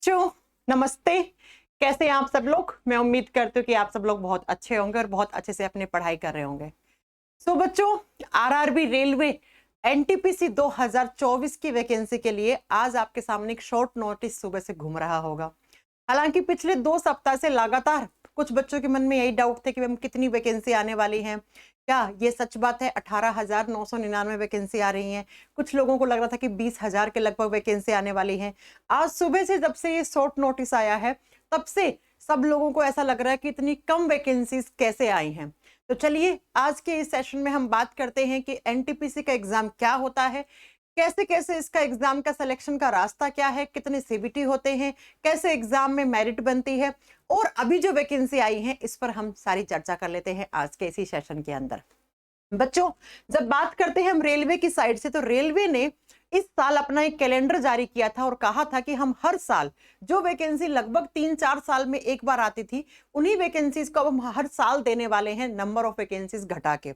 बच्चों नमस्ते। कैसे हैं आप सब लोग? मैं उम्मीद करती हूँ कि आप सब लोग बहुत अच्छे होंगे और बहुत अच्छे से अपनी पढ़ाई कर रहे होंगे। सो बच्चों, आरआरबी रेलवे एनटीपीसी 2024 की वैकेंसी के लिए आज आपके सामने एक शॉर्ट नोटिस सुबह से घूम रहा होगा। हालांकि पिछले 2 सप्ताह से लगातार कुछ बच्चों के मन में यही डाउट थे कि मैम कितनी वैकेंसी आने वाली है, क्या ये सच बात है? 18,999 वैकेंसी आ रही हैं। कुछ लोगों को लग रहा था कि 20,000 के लगभग वैकेंसी आने वाली है। आज सुबह से जब से ये शॉर्ट नोटिस आया है तब से सब लोगों को ऐसा लग रहा है कि इतनी कम वैकेंसीज कैसे आई हैं। तो चलिए आज के इस सेशन में हम बात करते हैं कि एनटीपीसी का एग्जाम क्या होता है, कैसे कैसे इसका एग्जाम का सिलेक्शन का रास्ता क्या है, कितने सीबीटी होते हैं, कैसे एग्जाम में मेरिट बनती है और अभी जो वैकेंसी आई है इस पर हम सारी चर्चा कर लेते हैं आज के इसी सेशन के अंदर। बच्चों, जब बात करते हैं हम रेलवे की साइड से, तो रेलवे ने इस साल अपना एक कैलेंडर जारी किया था और कहा था कि हम हर साल जो वैकेंसी लगभग 3-4 साल में एक बार आती थी उन्हीं वैकेंसीज को अब हम हर साल देने वाले हैं, नंबर ऑफ वैकेंसीज घटा के।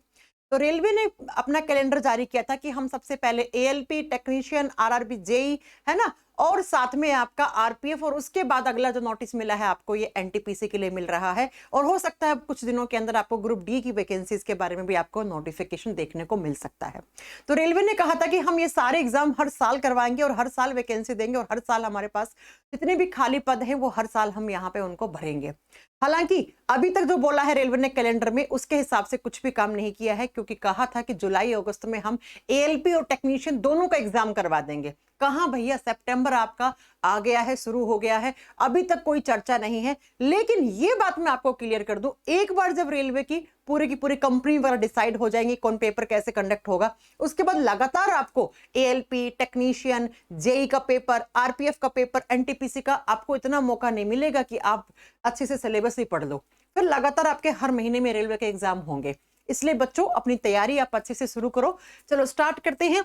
तो रेलवे ने अपना कैलेंडर जारी किया था कि हम सबसे पहले एएलपी टेक्नीशियन, आरआरबी जेई, है ना, और साथ में आपका आरपीएफ, और उसके बाद अगला जो नोटिस मिला है आपको ये एनटीपीसी के लिए मिल रहा है। और हो सकता है कुछ दिनों के अंदर आपको ग्रुप डी की वैकेंसीज के बारे में भी आपको नोटिफिकेशन देखने को मिल सकता है। तो रेलवे ने कहा था कि हम ये सारे एग्जाम हर साल करवाएंगे और हर साल वैकेंसी देंगे और हर साल हमारे पास जितने भी खाली पद हैं वो हर साल हम यहाँ पे उनको भरेंगे। हालांकि अभी तक जो बोला है रेलवे ने कैलेंडर में उसके हिसाब से कुछ भी काम नहीं किया है, क्योंकि कहा था कि जुलाई अगस्त में हम एएलपी और टेक्नीशियन दोनों का एग्जाम करवा देंगे। कहां भैया, सितंबर आपका आ गया है, शुरू हो गया है, अभी तक कोई चर्चा नहीं है। लेकिन ये बात मैं आपको क्लियर कर दूं, एक बार जब रेलवे की पूरी कंपनी वगैरह डिसाइड हो जाएंगे कौन पेपर कैसे कंडक्ट होगा, उसके बाद लगातार आपको एएलपी, टेक्नीशियन, जेई का पेपर, आरपीएफ का पेपर, एनटीपीसी का आपको इतना मौका नहीं मिलेगा कि आप अच्छे से सिलेबस ही पढ़ लो। फिर लगातार आपके हर महीने में रेलवे के एग्जाम होंगे। इसलिए बच्चों अपनी तैयारी आप अच्छे से शुरू करो। चलो स्टार्ट करते हैं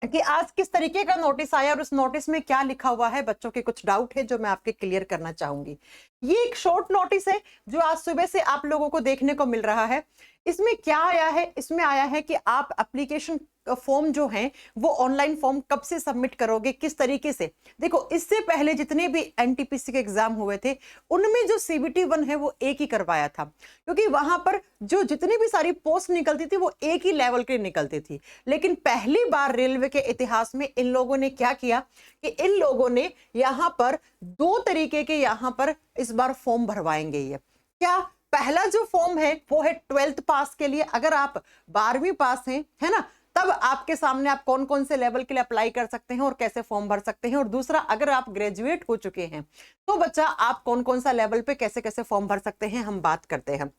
कि आज किस तरीके का नोटिस आया और उस नोटिस में क्या लिखा हुआ है। बच्चों के कुछ डाउट है जो मैं आपके क्लियर करना चाहूंगी। ये एक शॉर्ट नोटिस है जो आज सुबह से आप लोगों को देखने को मिल रहा है। इसमें क्या आया है? इसमें आया है कि आप एप्लीकेशन फॉर्म जो है वो ऑनलाइन फॉर्म कब से सबमिट करोगे, किस तरीके से। देखो, इससे पहले जितने भी एनटीपीसी के एग्जाम हुए थे उनमें जो सीबीटी 1 है वो एक ही करवाया था, क्योंकि वहां पर जो जितनी भी सारी पोस्ट निकलती थी वो एक ही लेवल की निकलती थी। लेकिन पहली बार रेलवे के इतिहास में इन लोगों ने क्या किया कि इन लोगों ने यहाँ पर 2 तरीके के यहाँ पर इस बार फॉर्म भरवाएंगे। ये क्या, पहला जो फॉर्म है वो है 12th पास के लिए। अगर आप 12वीं पास हैं, है ना, तब आपके सामने आप कौन कौन से लेवल के लिए अप्लाई कर सकते हैं और कैसे फॉर्म भर सकते हैं। और दूसरा, अगर आप ग्रेजुएट हो चुके हैं तो बच्चा आप कौन कौन सा लेवल पे कैसे कैसे फॉर्म भर सकते हैं, हम बात करते हैं।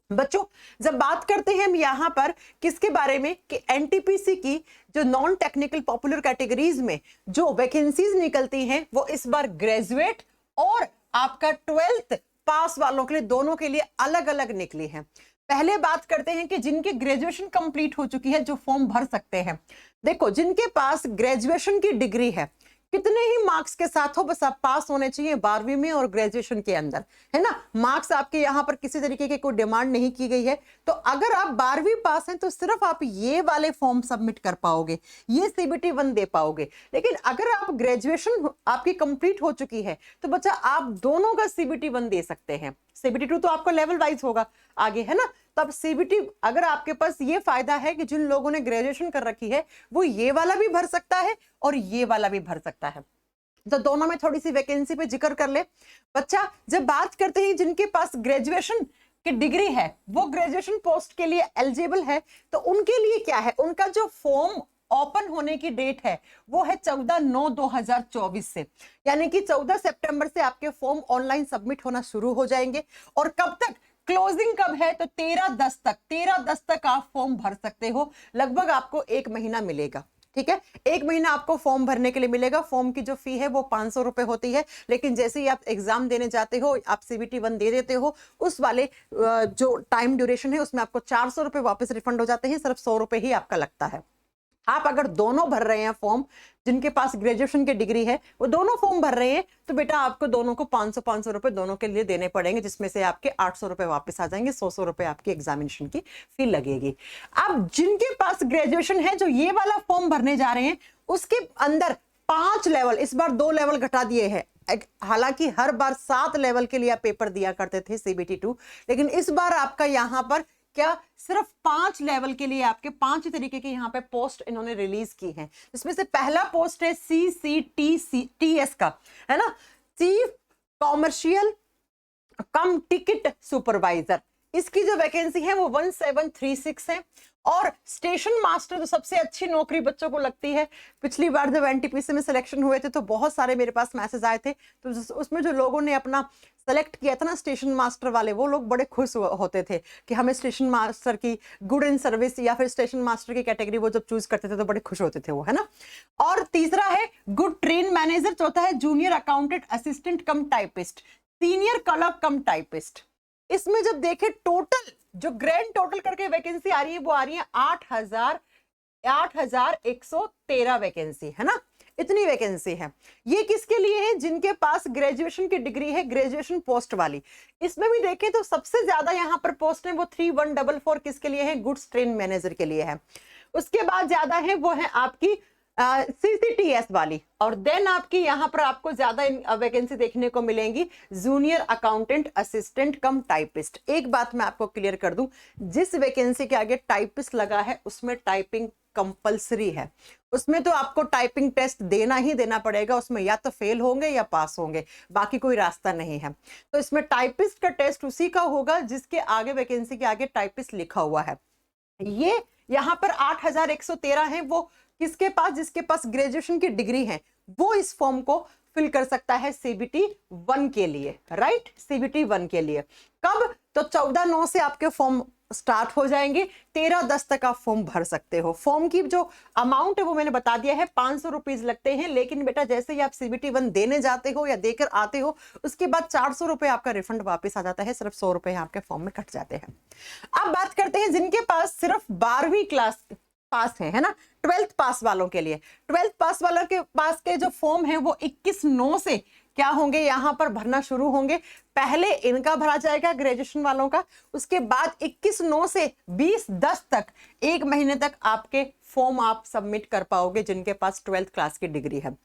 बच्चों, जब बात करते हैं हम यहाँ पर किसके बारे में कि एनटीपीसी की जो नॉन टेक्निकल पॉपुलर कैटेगरीज में जो वैकेंसीज निकलती हैं वो इस बार ग्रेजुएट और आपका 12th पास वालों के लिए, दोनों के लिए अलग अलग निकली है। पहले बात करते हैं कि जिनकी ग्रेजुएशन कंप्लीट हो चुकी है जो फॉर्म भर सकते हैं। देखो, जिनके पास ग्रेजुएशन की डिग्री है, कितने ही मार्क्स के साथ हो, बस आप पास होने चाहिए 12वीं में और ग्रेजुएशन के अंदर, है ना। मार्क्स आपके यहाँ पर किसी तरीके की कोई डिमांड नहीं की गई है। तो अगर आप 12वीं पास हैं तो सिर्फ आप ये वाले फॉर्म सबमिट कर पाओगे, ये सीबीटी 1 दे पाओगे। लेकिन अगर आप ग्रेजुएशन आपकी कंप्लीट हो चुकी है तो बच्चा आप दोनों का सीबीटी 1 दे सकते हैं। सीबीटी 2 तो आपको लेवल वाइज होगा आगे, है ना। तब सीबीटी, अगर आपके पास ये फायदा है कि जिन लोगों ने ग्रेजुएशन कर रखी है वो ये वाला भी भर सकता है और ये वाला भी भर सकता है। तो दोनों में थोड़ी सी वैकेंसी पे जिक्र कर ले। बच्चा, जब बात करते हैं जिनके पास ग्रेजुएशन की डिग्री है वो ग्रेजुएशन पोस्ट के लिए एलिजिबल है, तो उनके लिए क्या है, उनका जो फॉर्म ओपन होने की डेट है वो है 14/9/2024 से, यानी कि 14 सितंबर से आपके फॉर्म ऑनलाइन सबमिट होना शुरू हो जाएंगे। और कब तक, क्लोजिंग कब है, तो 13/10 तक आप फॉर्म भर सकते हो। लगभग आपको 1 महीना मिलेगा, ठीक है। 1 महीना आपको फॉर्म भरने के लिए मिलेगा। फॉर्म की जो फी है वो 500 रुपए होती है, लेकिन जैसे ही आप एग्जाम देने जाते हो, आप सीबीटी 1 दे देते हो, उस वाले जो टाइम ड्यूरेशन है उसमें आपको 400 रुपए वापस रिफंड हो जाते हैं। सिर्फ 100 रुपए ही आपका लगता है। आप अगर दोनों भर रहे हैं फॉर्म, जिनके पास ग्रेजुएशन की डिग्री है वो दोनों फॉर्म भर रहे हैं, तो बेटा आपको दोनों को 500 रुपए दोनों के लिए देने पड़ेंगे, जिसमें से आपके 800 रुपए वापस आ जाएंगे। 100 रुपए आपकी एग्जामिनेशन की फी लगेगी। अब जिनके पास ग्रेजुएशन है, जो ये वाला फॉर्म भरने जा रहे हैं, उसके अंदर 5 लेवल, इस बार 2 लेवल घटा दिए हैं। हालांकि हर बार 7 लेवल के लिए आप पेपर दिया करते थे CBT 2, लेकिन इस बार आपका यहाँ पर क्या सिर्फ 5 लेवल के लिए आपके 5 तरीके के यहाँ पे पोस्ट इन्होंने रिलीज की हैं। इसमें से पहला पोस्ट है CCTS का, है ना, चीफ कॉमर्शियल कम टिकट सुपरवाइजर। इसकी जो वैकेंसी है वो 1736 है। और स्टेशन मास्टर, जो सबसे अच्छी नौकरी बच्चों को लगती है, पिछली बार जब एनटीपीसी में सिलेक्शन हुए थे तो बहुत सारे मेरे पास मैसेज आए थे, तो उसमें जो लोगों ने अपना सेलेक्ट किया था ना स्टेशन मास्टर वाले, वो लोग बड़े खुश होते थे कि हमें स्टेशन मास्टर की गुड इन सर्विस या फिर स्टेशन मास्टर की कैटेगरी वो जब चूज करते थे तो बड़े खुश होते थे वो, है ना। और तीसरा है गुड ट्रेन मैनेजर, चौथा है जूनियर अकाउंटेंट असिस्टेंट कम टाइपिस्ट, सीनियर क्लर्क कम टाइपिस्ट। इसमें जब देखें टोटल जो ग्रैंड टोटल करके वैकेंसी आ रही है वो आ रही है 8,113 वैकेंसी, है ना, इतनी वैकेंसी है। ये किसके लिए है? जिनके पास ग्रेजुएशन की डिग्री है, ग्रेजुएशन पोस्ट वाली। इसमें भी देखें तो सबसे ज्यादा यहाँ पर पोस्ट है वो 3144 किसके लिए है? गुड्स ट्रेन मैनेजर के लिए है। उसके बाद ज्यादा है वो है आपकी CCTS वाली, और देन आपकी यहाँ पर आपको ज्यादा वैकेंसी देखने को मिलेंगी जूनियर अकाउंटेंट असिस्टेंट कम टाइपिस्ट। एक बात मैं आपको क्लियर कर दूं, जिस वैकेंसी के आगे टाइपिस्ट लगा है उसमें टाइपिंग कंपलसरी है, उसमें तो आपको टाइपिंग टेस्ट देना ही देना पड़ेगा, उसमें या तो फेल होंगे या पास होंगे, बाकी कोई रास्ता नहीं है। तो इसमें टाइपिस्ट का टेस्ट उसी का होगा जिसके आगे वैकेंसी के आगे टाइपिस्ट लिखा हुआ है। ये यहाँ पर 8,113 है, वो किसके पास? जिसके पास ग्रेजुएशन की डिग्री है वो इस फॉर्म को फिल कर सकता है CBT 1 के लिए, राइट, CBT 1 के लिए। कब? तो 14/9 से आपके फॉर्म स्टार्ट हो जाएंगे, 13/10 तक आप फॉर्म भर सकते हो। फॉर्म की जो अमाउंट है वो मैंने बता दिया है, 500 रुपीज लगते हैं, लेकिन बेटा जैसे ही आप CBT 1 देने जाते हो या देकर आते हो उसके बाद 400 रुपए आपका रिफंड वापस आ जाता है, सिर्फ 100 रुपए आपके फॉर्म में कट जाते हैं। अब बात करते हैं जिनके पास सिर्फ 12वीं क्लास पास है ना, 12th पास वालों के लिए। 12th पास वालों के पास के जो फॉर्म है वो 21/9 से क्या होंगे, यहां पर भरना शुरू होंगे। पहले इनका भरा जाएगा ग्रेजुएशन वालों का, उसके बाद 21/9 से 20/10 तक, 1 महीने तक आपके फॉर्म आप सबमिट कर पाओगे जिनके पास 12th क्लास की डिग्री है।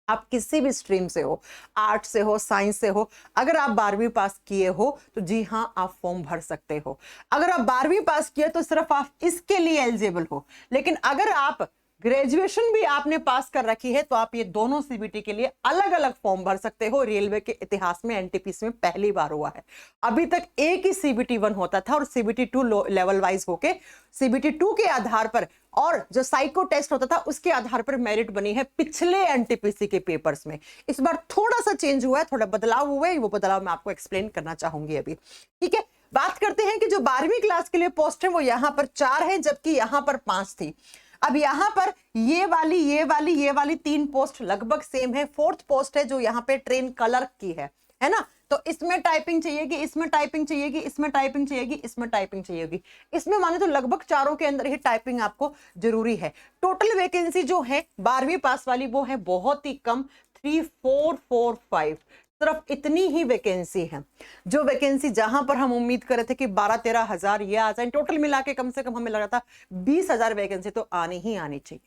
आप किसी भी स्ट्रीम से हो, आर्ट से हो, साइंस से हो, अगर आप 12वीं पास किए हो तो जी हाँ आप फॉर्म भर सकते हो। अगर आप 12वीं पास किए तो सिर्फ आप इसके लिए एलिजिबल हो, लेकिन अगर आप ग्रेजुएशन भी आपने पास कर रखी है तो आप ये दोनों CBT के लिए अलग अलग फॉर्म भर सकते हो। रेलवे के इतिहास में एनटीपीसी में पहली बार हुआ है। अभी तक एक ही CBT 1 होता था और CBT 2 लेवल वाइज होके CBT 2 के आधार पर और जो साइको टेस्ट होता था उसके आधार पर मेरिट बनी है पिछले एनटीपीसी के पेपर्स में। इस बार थोड़ा सा चेंज हुआ है, थोड़ा बदलाव हुआ है, वो बदलाव मैं आपको एक्सप्लेन करना चाहूंगी अभी, ठीक है। बात करते हैं कि जो 12वीं क्लास के लिए पोस्ट है वो यहां पर 4 है, जबकि यहां पर 5 थी। अब यहां पर ये वाली 3 पोस्ट लगभग सेम है। 4th पोस्ट है जो यहां पे ट्रेन क्लर्क की है ना, तो इसमें टाइपिंग चाहिएगी, इसमें टाइपिंग चाहिएगी, इसमें टाइपिंग चाहिएगी, इसमें टाइपिंग चाहिएगी। इसमें माने तो लगभग चारों के अंदर ही टाइपिंग आपको जरूरी है। टोटल वैकेंसी जो है 12वीं पास वाली वो है बहुत ही कम, 3445, सिर्फ इतनी ही वैकेंसी है। जो वैकेंसी जहां पर हम उम्मीद कर रहे थे कि 12-13 हजार ये आ जाए, टोटल मिला के कम से कम हमें लगा था 20,000 वैकेंसी तो आनी ही आनी चाहिए।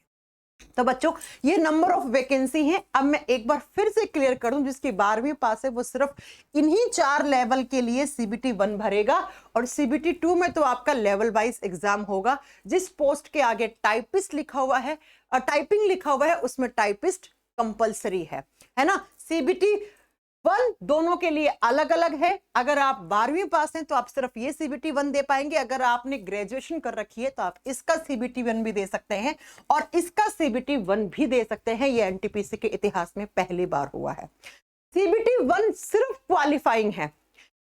तो बच्चों ये नंबर ऑफ वैकेंसी है। अब मैं एक बार फिर से क्लियर कर दूं, जिसकी 12वीं पास है वो सिर्फ इन्हीं 4 लेवल के लिए CBT 1 भरेगा, और CBT 2 में तो आपका लेवल वाइज एग्जाम होगा। जिस पोस्ट के आगे टाइपिस्ट लिखा हुआ है और टाइपिंग लिखा हुआ है उसमें टाइपिस्ट कंपलसरी है ना। CBT 1 दोनों के लिए अलग अलग है। अगर आप 12वीं पास हैं तो आप सिर्फ ये CBT 1 दे पाएंगे, अगर आपने ग्रेजुएशन कर रखी है तो आप इसका CBT 1 भी दे सकते हैं और इसका CBT 1 भी दे सकते हैं। ये एनटीपीसी के इतिहास में पहली बार हुआ है। CBT 1 सिर्फ क्वालिफाइंग है।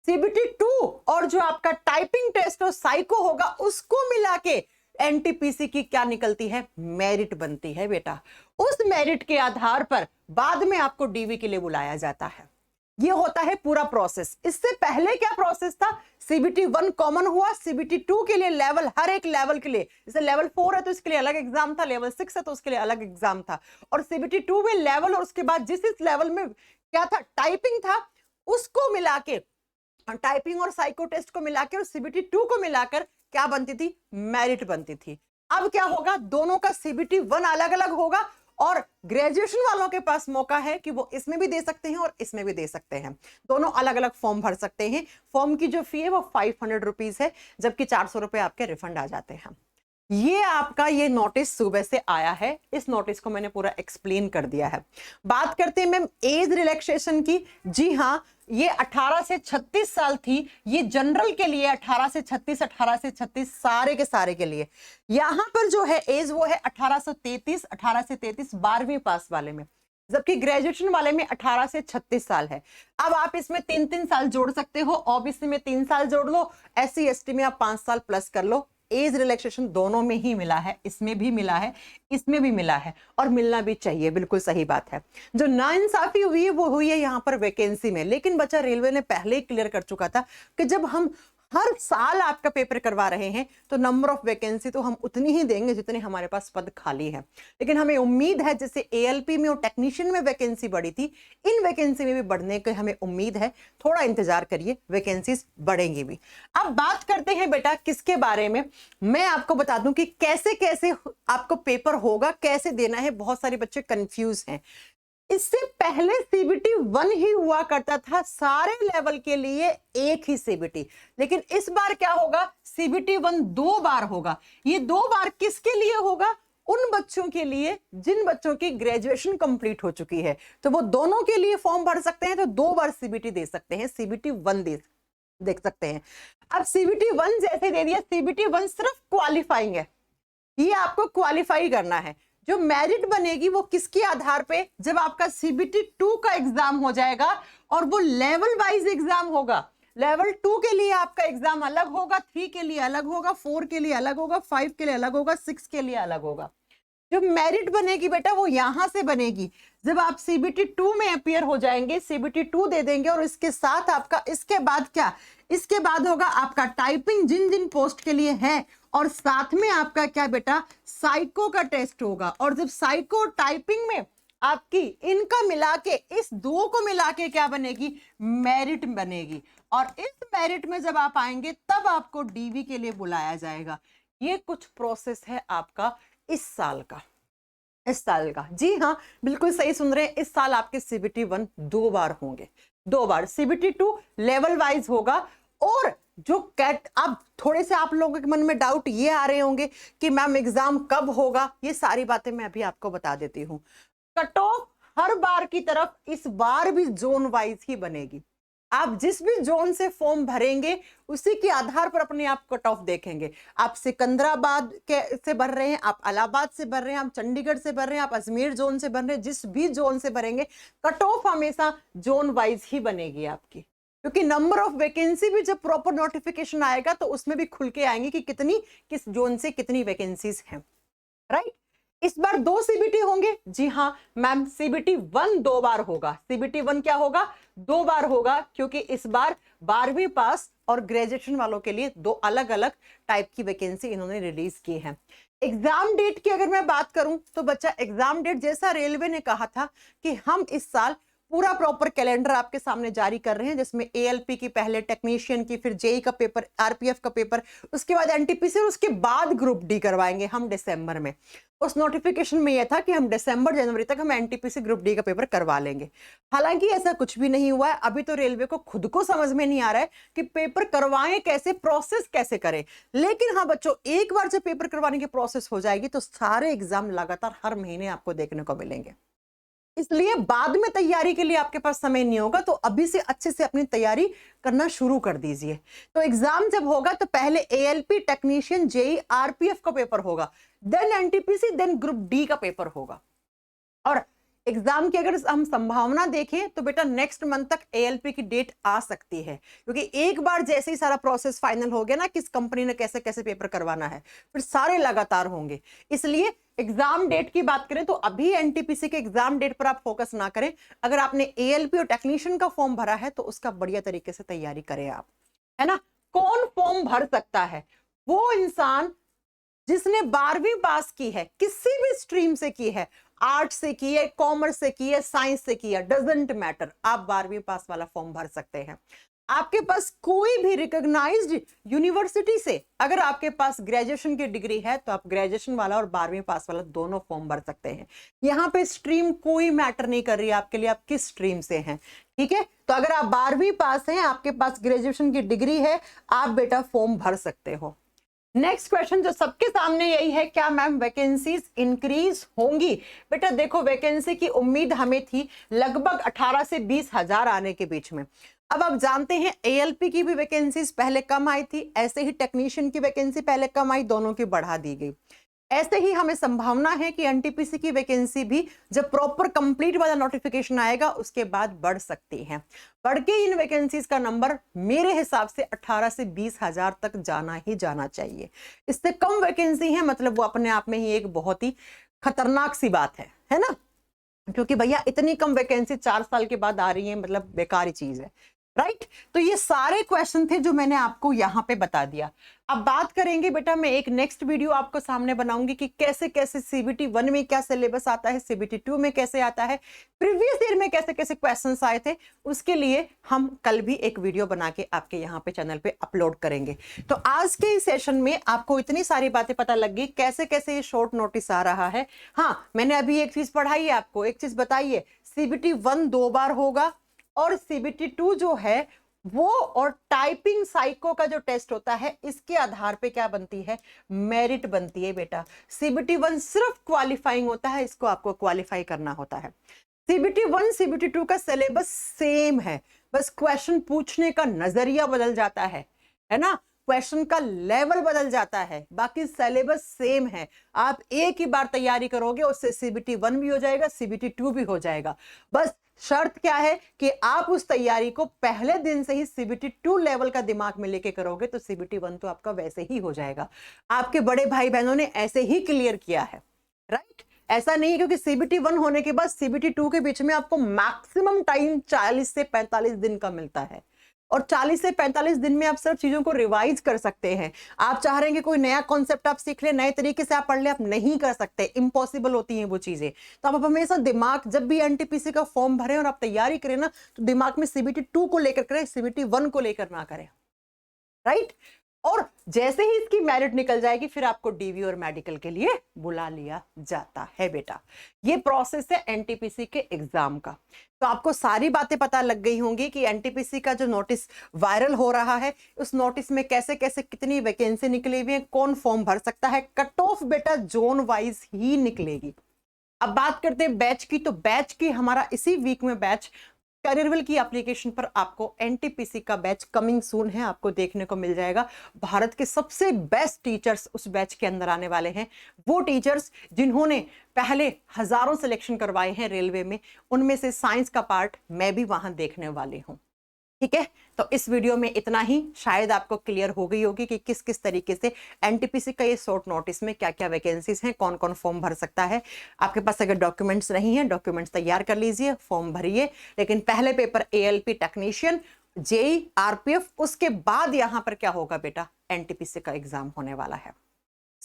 CBT 2 और जो आपका टाइपिंग टेस्ट और साइको होगा उसको मिला के एनटीपीसी की क्या निकलती है, मेरिट बनती है बेटा। उस मेरिट के आधार पर बाद में आपको डीवी के लिए बुलाया जाता है। ये होता है पूरा प्रोसेस। इससे पहले क्या प्रोसेस था, CBT 1 कॉमन हुआ, CBT 2 के लिए लेवल, हर एक लेवल के लिए, जैसे लेवल 4 है तो इसके लिए अलग एग्जाम था, लेवल 6 है तो उसके लिए अलग एग्जाम था, और CBT 2 में लेवल और उसके बाद जिस लेवल में क्या था, टाइपिंग था, उसको मिला के, टाइपिंग और साइको टेस्ट को मिलाकर और CBT 2 को मिलाकर क्या बनती थी, मेरिट बनती थी। अब क्या होगा, दोनों का CBT 1 अलग अलग होगा और ग्रेजुएशन वालों के पास मौका है कि वो इसमें भी दे सकते हैं और इसमें भी दे सकते हैं। दोनों अलग अलग फॉर्म भर सकते हैं। फॉर्म की जो फी है वो 500 रुपीज है, जबकि 400 रुपए आपके रिफंड आ जाते हैं। ये आपका ये नोटिस सुबह से आया है, इस नोटिस को मैंने पूरा एक्सप्लेन कर दिया है। बात करते हैं मैम एज रिलैक्सेशन की। जी हाँ, ये 18 से 36 साल थी, ये जनरल के लिए 18 से 36 सारे के सारे के लिए। यहां पर जो है एज वो है 18 से 33 12वीं पास वाले में, जबकि ग्रेजुएशन वाले में 18 से 36 साल है। अब आप इसमें 3-3 साल जोड़ सकते हो, ओबीसी में 3 साल जोड़ लो, SC ST में आप 5 साल प्लस कर लो। एज रिलैक्सेशन दोनों में ही मिला है, इसमें भी मिला है, इसमें भी मिला है, और मिलना भी चाहिए, बिल्कुल सही बात है। जो नाइंसाफी हुई है वो हुई है यहाँ पर वैकेंसी में, लेकिन बच्चा रेलवे ने पहले ही क्लियर कर चुका था कि जब हम हर साल आपका पेपर करवा रहे हैं तो नंबर ऑफ वैकेंसी तो हम उतनी ही देंगे जितने हमारे पास पद खाली है। लेकिन हमें उम्मीद है जैसे ALP में और टेक्नीशियन में वैकेंसी बढ़ी थी, इन वैकेंसी में भी बढ़ने की हमें उम्मीद है। थोड़ा इंतजार करिए, वैकेंसीज बढ़ेंगी भी। अब बात करते हैं बेटा किसके बारे में, मैं आपको बता दूं कि कैसे कैसे आपको पेपर होगा, कैसे देना है। बहुत सारे बच्चे कंफ्यूज हैं। इससे पहले CBT 1 ही हुआ करता था, सारे लेवल के लिए एक ही CBT, लेकिन इस बार क्या होगा, CBT 1 2 बार होगा। ये 2 बार किसके लिए होगा, उन बच्चों के लिए जिन बच्चों की ग्रेजुएशन कंप्लीट हो चुकी है, तो वो दोनों के लिए फॉर्म भर सकते हैं, तो 2 बार CBT दे सकते हैं, CBT 1 देख सकते हैं। अब CBT 1 जैसे दे दिया, CBT 1 सिर्फ क्वालिफाइंग है, ये आपको क्वालिफाई करना है। जो मेरिट बनेगी वो किसके आधार पे, जब आपका CBT 2 का एग्जाम हो जाएगा और वो लेवल वाइज एग्जाम होगा। लेवल 2 के लिए आपका एग्जाम अलग होगा, 3 के लिए अलग होगा, 4 के लिए अलग होगा, 5 के लिए अलग होगा, 6 के लिए अलग होगा। जो मेरिट बनेगी बेटा वो यहां से बनेगी जब आप CBT 2 में अपीयर हो जाएंगे, CBT 2 दे देंगे, और इसके साथ आपका इसके बाद क्या, इसके बाद होगा आपका टाइपिंग जिन जिन पोस्ट के लिए है, और साथ में आपका क्या बेटा साइको का टेस्ट होगा। और जब साइको टाइपिंग में आपकी इनका मिला के, इस 2 को मिला के क्या बनेगी, मेरिट बनेगी। और इस मेरिट में जब आप आएंगे तब आपको DV के लिए बुलाया जाएगा। ये कुछ प्रोसेस है आपका इस साल का। जी हाँ, बिल्कुल सही सुन रहे हैं। इस साल आपके CBT 1 2 बार होंगे, 2 बार। CBT 2 लेवल वाइज होगा। और जो कैट, अब थोड़े से आप लोगों के मन में डाउट ये आ रहे होंगे कि मैम एग्जाम कब होगा, ये सारी बातें मैं अभी आपको बता देती हूँ। कट ऑफ हर बार की तरफ इस बार भी जोन वाइज ही बनेगी। आप जिस भी जोन से फॉर्म भरेंगे उसी के आधार पर अपने आप कट ऑफ देखेंगे। आप सिकंदराबाद के से भर रहे हैं, आप इलाहाबाद से भर रहे हैं, आप चंडीगढ़ से भर रहे हैं, आप अजमेर जोन से भर रहे हैं, जिस भी जोन से भरेंगे कट ऑफ हमेशा जोन वाइज ही बनेगी आपकी। क्योंकि नंबर ऑफ वैकेंसी भी जब प्रॉपर नोटिफिकेशन आएगा तो उसमें भी खुल के आएंगे कि कितनी किस जोन से कितनी वैकेंसीज हैं, राइट। इस बार 2 CBT होंगे। जी हाँ मैम, CBT 1 2 बार होगा। CBT 1 क्या होगा, 2 बार होगा, क्योंकि इस बार 12वीं पास और ग्रेजुएशन वालों के लिए 2 अलग अलग टाइप की वैकेंसी इन्होंने रिलीज की है। एग्जाम डेट की अगर मैं बात करूं तो बच्चा एग्जाम डेट जैसा रेलवे ने कहा था कि हम इस साल पूरा प्रॉपर कैलेंडर आपके सामने जारी कर रहे हैं, जिसमें ALP की पहले, टेक्नीशियन की, फिर JEE का पेपर, RPF का पेपर, उसके बाद NTPC और उसके बाद ग्रुप D करवाएंगे हम दिसंबर में। उस नोटिफिकेशन में यह था कि हम दिसंबर जनवरी तक हम NTPC ग्रुप D का पेपर करवा लेंगे। हालांकि ऐसा कुछ भी नहीं हुआ है। अभी तो रेलवे को खुद को समझ में नहीं आ रहा है कि पेपर करवाएं कैसे, प्रोसेस कैसे करें। लेकिन हाँ बच्चों, एक बार जब पेपर करवाने की प्रोसेस हो जाएगी तो सारे एग्जाम लगातार हर महीने आपको देखने को मिलेंगे। इसलिए बाद में तैयारी के लिए आपके पास समय नहीं होगा, तो अभी से अच्छे से अपनी तैयारी करना शुरू कर दीजिए। तो एग्जाम जब होगा तो पहले ALP, टेक्नीशियन, JEE, RPF का पेपर होगा, then NTPC, then group D का पेपर होगा। और एग्जाम की अगर हम संभावना देखें तो बेटा नेक्स्ट मंथ तक ALP की डेट आ सकती है, क्योंकि एक बार जैसे ही सारा प्रोसेस फाइनल हो गया ना, किस कंपनी ने कैसे कैसे पेपर करवाना है, फिर सारे लगातार होंगे। इसलिए एग्जाम डेट की बात करें तो अभी NTPC के एग्जाम डेट पर आप फोकस ना करें। अगर आपने ALP और टेक्नीशियन का फॉर्म भरा है तो उसका बढ़िया तरीके से तैयारी करें आप, है ना। कौन फॉर्म भर सकता है, वो इंसान जिसने 12वीं पास की है, किसी भी स्ट्रीम से की है, आर्ट्स से की है, कॉमर्स से की है, साइंस से की है, डजंट मैटर, आप 12वीं पास वाला फॉर्म भर सकते हैं। आपके पास कोई भी रिकॉग्नाइज्ड यूनिवर्सिटी से अगर आपके पास ग्रेजुएशन की डिग्री है तो आप ग्रेजुएशन वाला और 12वीं पास वाला दोनों फॉर्म भर सकते हैं। यहाँ पे स्ट्रीम कोई मैटर नहीं कर रही है आपके लिए, आप किस स्ट्रीम से हैं, ठीक है। तो अगर आप 12वीं पास हैं, आपके पास ग्रेजुएशन की डिग्री है, आप बेटा फॉर्म भर सकते हो। नेक्स्ट क्वेश्चन जो सबके सामने यही है, क्या मैम वैकेंसीज इंक्रीज होंगी? बेटा देखो, वैकेंसी की उम्मीद हमें थी लगभग 18 से 20 हजार आने के बीच में। अब आप जानते हैं एएलपी की भी वैकेंसीज पहले कम आई थी, ऐसे ही टेक्नीशियन की वैकेंसी पहले कम आई, दोनों की बढ़ा दी गई। ऐसे ही हमें संभावना है कि एनटीपीसी की वैकेंसी भी जब प्रॉपर कंप्लीट वाला नोटिफिकेशन आएगा उसके बाद बढ़ सकती है। बढ़ के इन वैकेंसीज का नंबर मेरे हिसाब से 18 से 20 हजार तक जाना ही जाना चाहिए। इससे कम वैकेंसी है मतलब वो अपने आप में ही एक बहुत ही खतरनाक सी बात है ना, क्योंकि भैया इतनी कम वैकेंसी 4 साल के बाद आ रही है, मतलब बेकार चीज है, राइट। तो ये सारे क्वेश्चन थे जो मैंने आपको यहाँ पे बता दिया। अब बात करेंगे बेटा, मैं एक नेक्स्ट वीडियो आपको सामने बनाऊंगी कि कैसे कैसे सीबीटी 1 में क्या सिलेबस आता है, सीबीटी 2 में कैसे आता है, प्रीवियस ईयर में कैसे कैसे क्वेश्चंस आए थे। उसके लिए हम कल भी एक वीडियो बना के आपके यहाँ पे चैनल पे अपलोड करेंगे। तो आज के इस सेशन में आपको इतनी सारी बातें पता लग गई, कैसे कैसे ये शॉर्ट नोटिस आ रहा है। हाँ, मैंने अभी एक चीज पढ़ाई है आपको, एक चीज बताई है, सीबीटी 1 2 बार होगा और सीबीटी 2 जो है वो और टाइपिंग साइको का जो टेस्ट होता है इसके आधार पे क्या बनती है, मेरिट बनती है बेटा। सीबीटी 1 सिर्फ क्वालिफाइंग होता है, इसको आपको क्वालिफाई करना होता है। सीबीटी 1 सीबीटी 2 का सिलेबस सेम है, बस क्वेश्चन पूछने का नजरिया बदल जाता है ना, क्वेश्चन का लेवल बदल जाता है, बाकी सिलेबस सेम है। आप एक ही बार तैयारी करोगे, उससे सीबीटी 1 भी हो जाएगा, सीबीटी 2 भी हो जाएगा। बस शर्त क्या है कि आप उस तैयारी को पहले दिन से ही सीबीटी 2 लेवल का दिमाग में लेके करोगे तो सीबीटी 1 तो आपका वैसे ही हो जाएगा। आपके बड़े भाई बहनों ने ऐसे ही क्लियर किया है, राइट। ऐसा नहीं है क्योंकि सीबीटी 1 होने के बाद सीबीटी 2 के बीच में आपको मैक्सिमम टाइम 40 से 45 दिन का मिलता है, और 40 से 45 दिन में आप सब चीजों को रिवाइज कर सकते हैं। आप चाह रहे हैं कि कोई नया कॉन्सेप्ट आप सीख ले, नए तरीके से आप पढ़ ले, आप नहीं कर सकते, इम्पॉसिबल होती हैं वो चीजें। तो आप हमेशा दिमाग, जब भी एनटीपीसी का फॉर्म भरें और आप तैयारी करें ना, तो दिमाग में सीबीटी 2 को लेकर करें, सीबीटी 1 को लेकर ना करें, राइट। और जैसे ही इसकी मेरिट निकल जाएगी फिर आपको डीवी और मेडिकल के लिए बुला लिया जाता है बेटा। ये प्रोसेस है एनटीपीसी के एग्जाम का। तो आपको सारी बातें पता लग गई होंगी कि एनटीपीसी का जो नोटिस वायरल हो रहा है, उस नोटिस में कैसे कैसे कितनी वैकेंसी निकली हुई है, कौन फॉर्म भर सकता है, कट ऑफ बेटा जोन वाइज ही निकलेगी। अब बात करते हैं बैच की, तो बैच की हमारा इसी वीक में बैच करियरविल की एप्लीकेशन पर आपको एनटीपीसी का बैच कमिंग सून है, आपको देखने को मिल जाएगा। भारत के सबसे बेस्ट टीचर्स उस बैच के अंदर आने वाले हैं, वो टीचर्स जिन्होंने पहले हजारों सिलेक्शन करवाए हैं रेलवे में, उनमें से साइंस का पार्ट मैं भी वहां देखने वाली हूं, ठीक है। तो इस वीडियो में इतना ही, शायद आपको क्लियर हो गई होगी कि किस किस तरीके से एनटीपीसी का ये शॉर्ट नोटिस में क्या क्या वैकेंसीज हैं, कौन कौन फॉर्म भर सकता है। आपके पास अगर डॉक्यूमेंट्स नहीं है, डॉक्यूमेंट्स तैयार कर लीजिए, फॉर्म भरिए, लेकिन पहले paper ALP technician, JEE, RPF, उसके बाद यहां पर क्या होगा बेटा, एनटीपीसी का एग्जाम होने वाला है।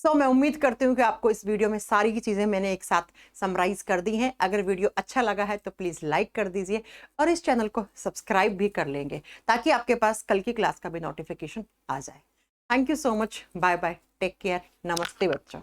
मैं उम्मीद करती हूँ कि आपको इस वीडियो में सारी की चीज़ें मैंने एक साथ समराइज कर दी हैं। अगर वीडियो अच्छा लगा है तो प्लीज़ लाइक कर दीजिए और इस चैनल को सब्सक्राइब भी कर लेंगे ताकि आपके पास कल की क्लास का भी नोटिफिकेशन आ जाए। Thank you so much, bye bye, take care, नमस्ते बच्चों।